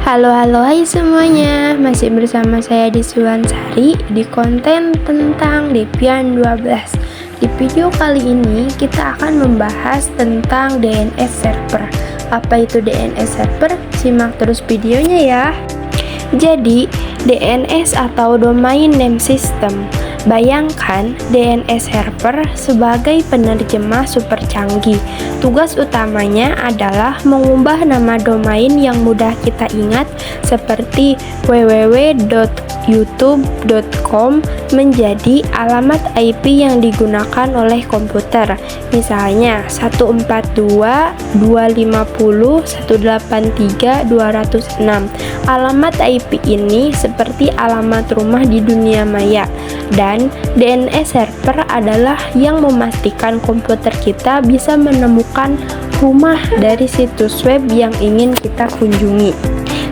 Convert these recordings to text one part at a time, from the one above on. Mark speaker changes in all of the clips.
Speaker 1: Halo, hai semuanya. Masih bersama saya Diswansari di konten tentang Debian 12. Di video kali ini kita akan membahas tentang DNS server. Apa itu DNS server? Simak terus videonya ya. Jadi, DNS atau Domain Name System. Bayangkan DNS server sebagai penerjemah super canggih. Tugas utamanya adalah mengubah nama domain yang mudah kita ingat seperti www.youtube.com menjadi alamat IP yang digunakan oleh komputer. Misalnya 142.250.183.206. Alamat IP ini seperti alamat rumah di dunia maya. Dan DNS server adalah yang memastikan komputer kita bisa menemukan rumah dari situs web yang ingin kita kunjungi.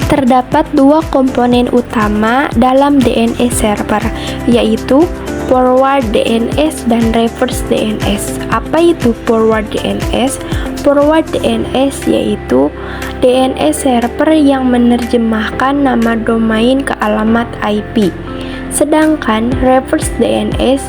Speaker 1: Terdapat dua komponen utama dalam DNS server, yaitu forward DNS dan reverse DNS. Apa itu forward DNS? Forward DNS yaitu DNS server yang menerjemahkan nama domain ke alamat IP. Sedangkan reverse DNS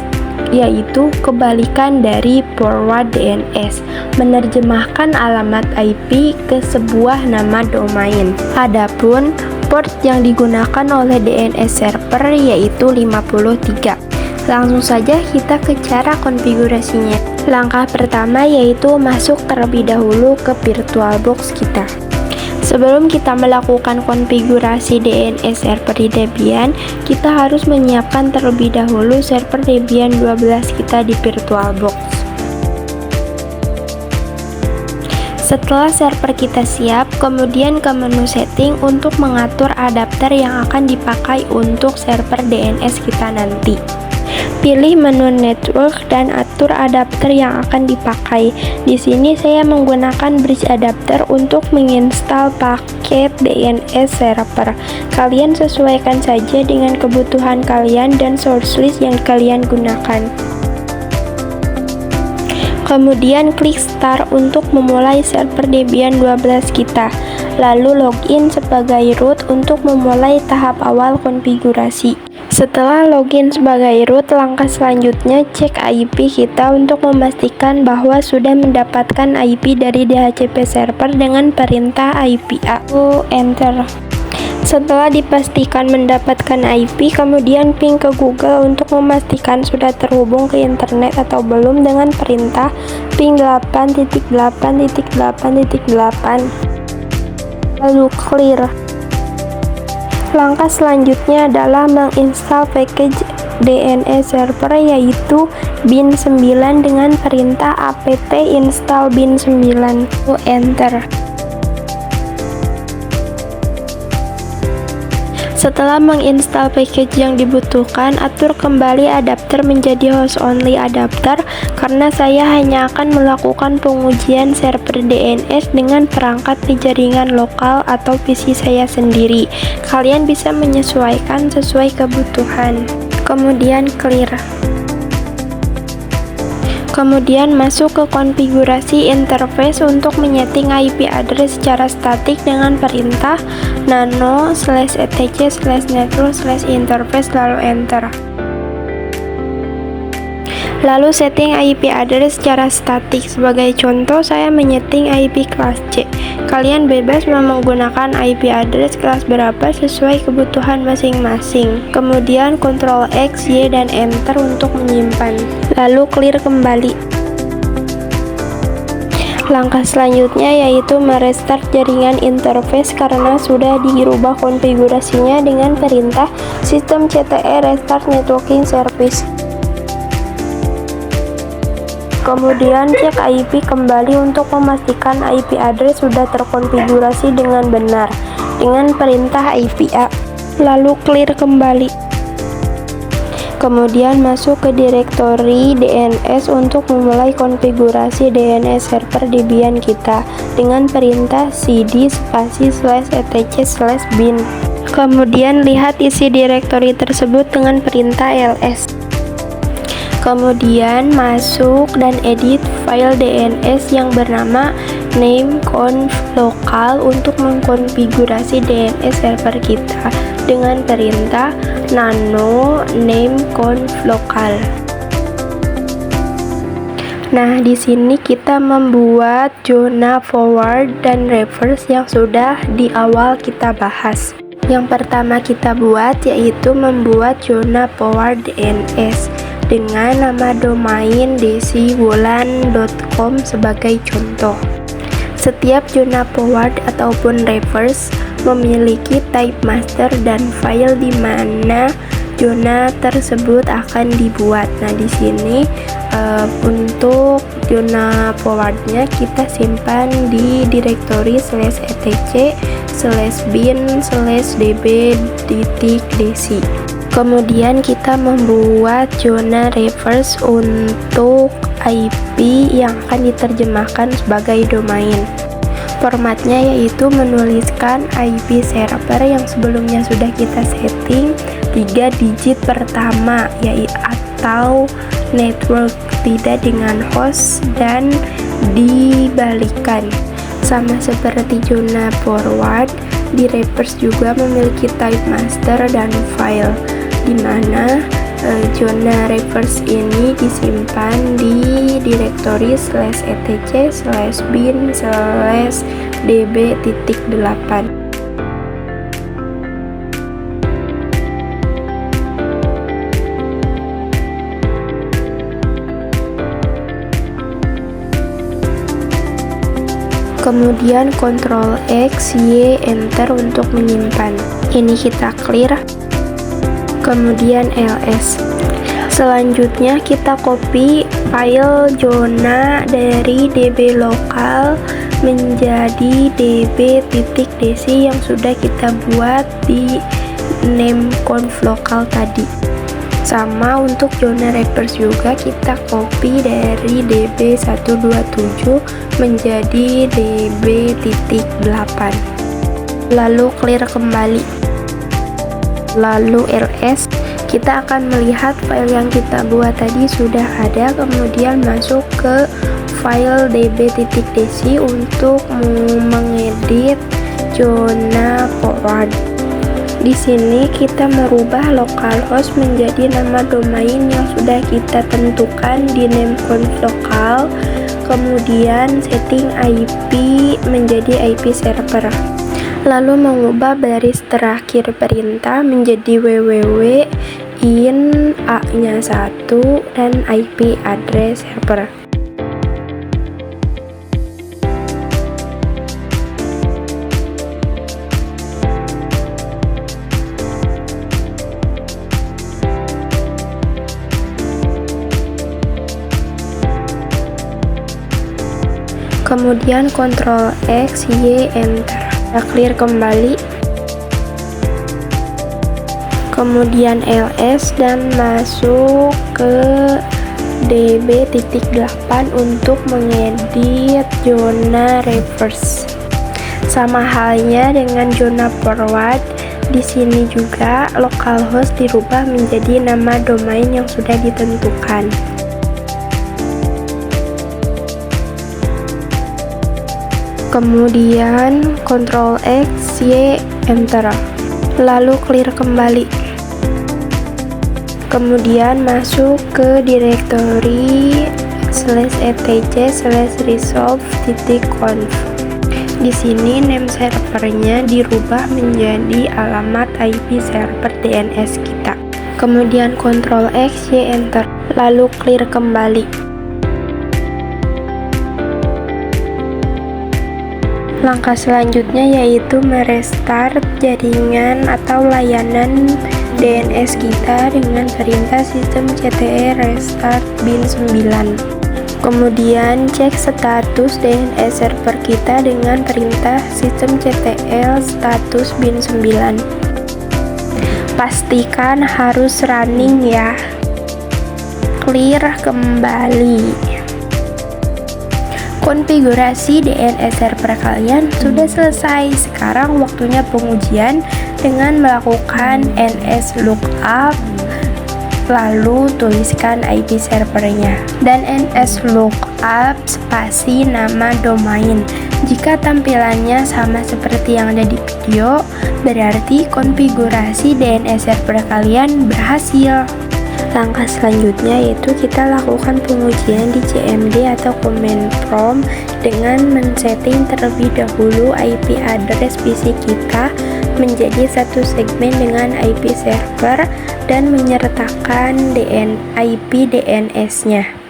Speaker 1: yaitu kebalikan dari forward DNS, menerjemahkan alamat IP ke sebuah nama domain. Adapun port yang digunakan oleh DNS server yaitu 53. Langsung saja kita ke cara konfigurasinya. Langkah pertama yaitu masuk terlebih dahulu ke VirtualBox kita. Sebelum kita melakukan konfigurasi DNS server di Debian, kita harus menyiapkan terlebih dahulu server Debian 12 kita di VirtualBox. Setelah server kita siap, kemudian ke menu setting untuk mengatur adapter yang akan dipakai untuk server DNS kita nanti. Pilih menu network dan atur adapter yang akan dipakai. Di sini saya menggunakan bridge adapter untuk menginstal paket DNS server. Kalian sesuaikan saja dengan kebutuhan kalian dan source list yang kalian gunakan. Kemudian klik start untuk memulai server Debian 12 kita. Lalu login sebagai root untuk memulai tahap awal konfigurasi. Setelah login sebagai root, langkah selanjutnya cek IP kita untuk memastikan bahwa sudah mendapatkan IP dari DHCP server dengan perintah IPA. Enter. Setelah dipastikan mendapatkan IP, kemudian ping ke Google untuk memastikan sudah terhubung ke internet atau belum dengan perintah ping 8.8.8.8. Lalu clear. Langkah selanjutnya adalah menginstal package DNS server yaitu bin9 dengan perintah apt install bin9. Enter. Setelah menginstal package yang dibutuhkan, atur kembali adapter menjadi host only adapter karena saya hanya akan melakukan pengujian server DNS dengan perangkat di jaringan lokal atau PC saya sendiri. Kalian bisa menyesuaikan sesuai kebutuhan. Kemudian clear. Kemudian masuk ke konfigurasi interface untuk menyeting IP address secara statik dengan perintah nano/etc/network/interface lalu enter. Lalu setting IP address secara statik. Sebagai contoh, saya menyeting IP kelas C. Kalian bebas mau menggunakan IP address kelas berapa sesuai kebutuhan masing-masing. Kemudian Ctrl X, Y, dan Enter untuk menyimpan. Lalu clear kembali. Langkah selanjutnya yaitu merestart jaringan interface karena sudah dirubah konfigurasinya dengan perintah systemctl restart networking service. Kemudian cek IP kembali untuk memastikan IP address sudah terkonfigurasi dengan benar dengan perintah IPA. Lalu clear kembali. Kemudian masuk ke direktori DNS untuk memulai konfigurasi DNS server Debian kita dengan perintah cd /etc/bin. Kemudian lihat isi direktori tersebut dengan perintah ls. Kemudian masuk dan edit file DNS yang bernama name-conf local untuk mengkonfigurasi DNS server kita dengan perintah nano name-conf local. Nah, di sini kita membuat zona forward dan reverse yang sudah di awal kita bahas. Yang pertama kita buat yaitu membuat zona forward DNS dengan nama domain desiwulan.com sebagai contoh. Setiap zona forward ataupun reverse memiliki type master dan file di mana zona tersebut akan dibuat. Nah, di sini untuk zona forwardnya kita simpan di direktori /etc/bin/db.desi. Kemudian kita membuat zona reverse untuk IP yang akan diterjemahkan sebagai domain. Formatnya yaitu menuliskan IP server yang sebelumnya sudah kita setting 3 digit pertama atau network, tidak dengan host, dan dibalikan. Sama seperti zona forward, di reverse juga memiliki type master dan file, di mana zona reverse ini disimpan di direktori /etc/bin/db.8. Kemudian Ctrl X, Y, Enter untuk menyimpan. Ini kita clear. Kemudian ls. Selanjutnya kita copy file zona dari db lokal menjadi db.desi yang sudah kita buat di name-conf lokal tadi. Sama untuk zona reverse juga kita copy dari db127 menjadi db.8. Lalu clear kembali. Lalu ls, kita akan melihat file yang kita buat tadi sudah ada. Kemudian masuk ke file db.desi untuk mengedit zona forward. Di sini kita merubah localhost menjadi nama domain yang sudah kita tentukan di name-conf lokal. Kemudian setting IP menjadi IP server. Lalu mengubah baris terakhir perintah menjadi www in a-nya 1 dan IP address server. Kemudian Ctrl X, Y, Enter. Kita clear kembali. Kemudian ls dan masuk ke db.8 untuk mengedit zona reverse. Sama halnya dengan zona forward, di sini juga localhost dirubah menjadi nama domain yang sudah ditentukan. Kemudian Ctrl X, Y, Enter. Lalu clear kembali. Kemudian masuk ke direktori /etc/resolve.conf. Di sini name servernya dirubah menjadi alamat IP server DNS kita. Kemudian Ctrl X, Y, Enter. Lalu clear kembali. Langkah selanjutnya yaitu merestart jaringan atau layanan DNS kita dengan perintah systemctl restart bin 9. Kemudian cek status DNS server kita dengan perintah systemctl status bin 9. Pastikan harus running ya. Clear kembali. Konfigurasi DNS server kalian sudah selesai. Sekarang waktunya pengujian dengan melakukan ns lookup lalu tuliskan IP servernya, dan nslookup spasi nama domain. Jika tampilannya sama seperti yang ada di video, berarti konfigurasi DNS server kalian berhasil. Langkah selanjutnya yaitu kita lakukan pengujian di CMD atau command prompt dengan men-setting terlebih dahulu IP address PC kita menjadi satu segmen dengan IP server dan menyertakan IP DNS-nya.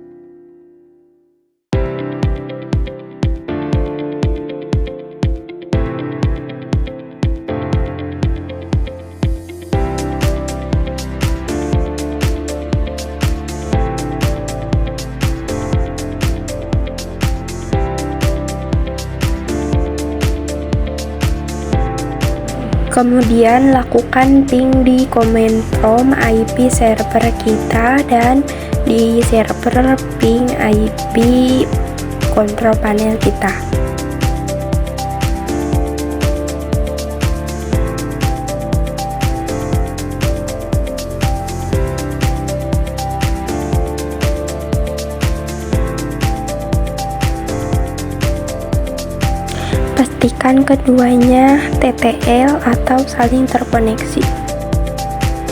Speaker 1: Kemudian lakukan ping di command prompt IP server kita dan di server ping IP control panel kita. Pastikan keduanya TTL atau saling terkoneksi.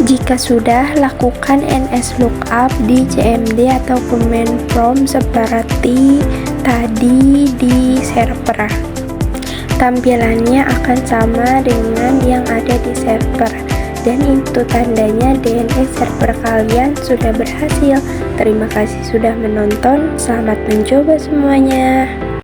Speaker 1: Jika sudah, lakukan nslookup di CMD atau command prompt seperti tadi di server. Tampilannya akan sama dengan yang ada di server, dan itu tandanya DNS server kalian sudah berhasil. Terima kasih sudah menonton, selamat mencoba semuanya.